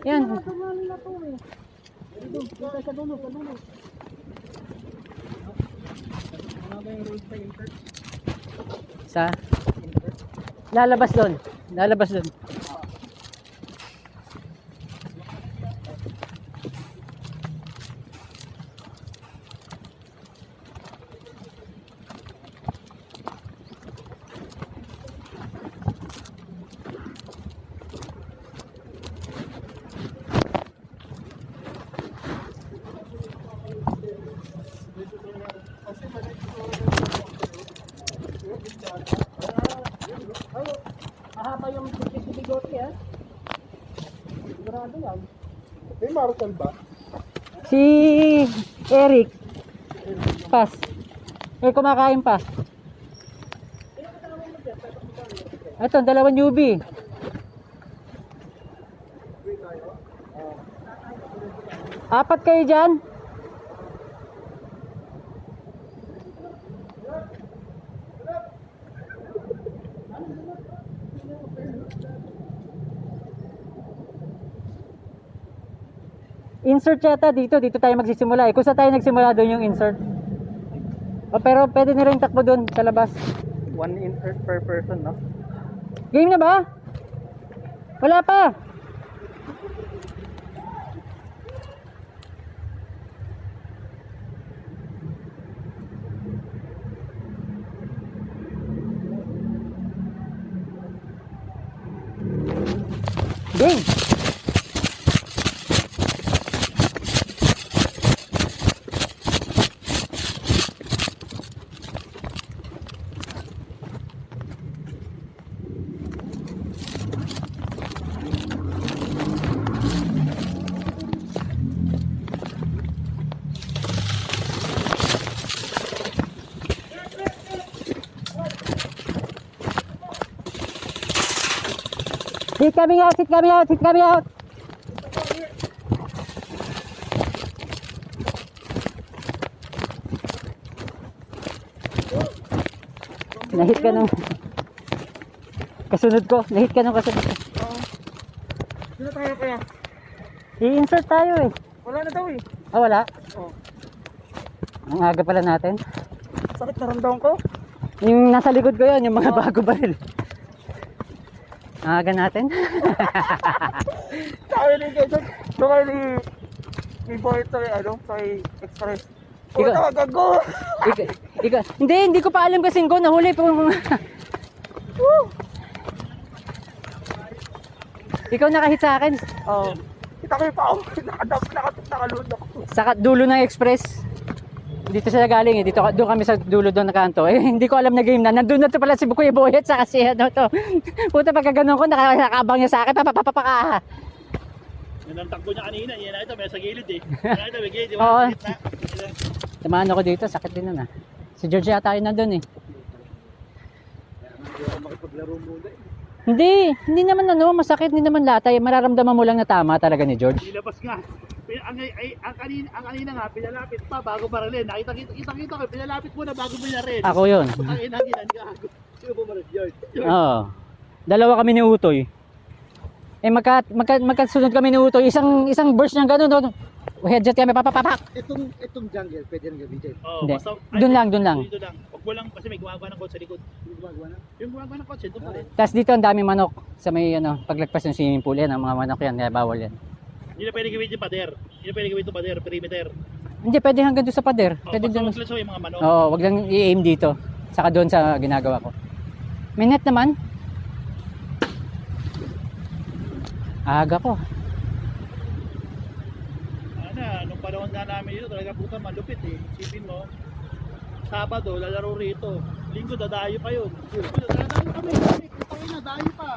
Yan. Sa lalabas doon. Lalabas doon. Mahaba yung bigote ha. Sigurado yan. May Marshall ba? Si Eric. Pas. Kumakain pa. Ito, dalawang newbie. Apat kayo dyan? Insert yata dito tayo magsisimula kung saan tayo nagsimula doon yung insert. Pero pwede na rin takbo doon sa labas. One insert per person, no? Game na ba? Wala pa. Game. Hit coming out, hit coming out, hit coming out. Nahit ka nung kasunod ko, nahit ka nung kasunod ko. Sino tayo kaya? I-insert tayo eh. Wala na daw eh. Ah, wala? Oo. Ang aga pala natin. Sakit na ramdam ko. Yung nasa likod ko yun, yung mga bago baril. Ang aga natin. Sabi ni Jason, sabi ni Boy kay Express. Ikaw- Tawagan ko. Hindi ko pa alam kasi ko nahuli po. Ikaw nakahit sa akin. Oo. Kita ko yung pao. Nakalun ako. Sa dulo ng express. Dito sila galing eh. Doon kami sa dulo doon na kanto. Hindi ko alam na game na. Nandun na to pala si Kuya Boyet sa kasi ano to. Puta pagka ganun ko nakakabang niya sa akin. Papapapaka. Yan ang takbo niya kanina. Yan na ito. May sa gilid eh. Yan na ito. May gilid. Oo. May gitna. Tamahan ako dito. Sakit din nun ah. Si George yata yun nandun eh. Hindi naman masakit. Hindi naman latay. Mararamdaman mo lang na tama talaga ni George. Nilabas nga. Ang kanina nga, pinalapit pa bago baralin. Kita ko, pinalapit mo na bago binaril. Ako yun. Ang inaginan ka. Sino bumaril? George. Oo. Dalawa kami ni Utoy. Magkasunod kami ni Utoy. Isang burst niyang ganun. No? Headshot kami, papapapak. Itong jungle, pwede rin gawin dyan. Oo, Hindi. basta, Doon lang. Dito lang. Huwag mo lang kasi may gumagawa ng coach sa likod. Yung gumagawa ng coach, doon pa rin. Tapos dito ang daming manok sa may paglagpas ng swimming pool yan. Ang mga manok yan, kaya bawal yan. Hindi na pwede gawin yung pader. Hindi na pwede gawin yung pader, perimeter. Hindi, pwede hanggang doon sa pader. Oo, Pwede basta doon. wag lang sa yung mga manok. Oo, wag lang i-aim dito. Saka doon sa ginagawa ko. May net naman. Aga ko. Nung panahon nga namin dito, talaga puta malupit eh. Isipin mo, Sabado, lalaro rito. Linggo, dadayo pa yun. Dadayo kami. Putangin na, dayo pa.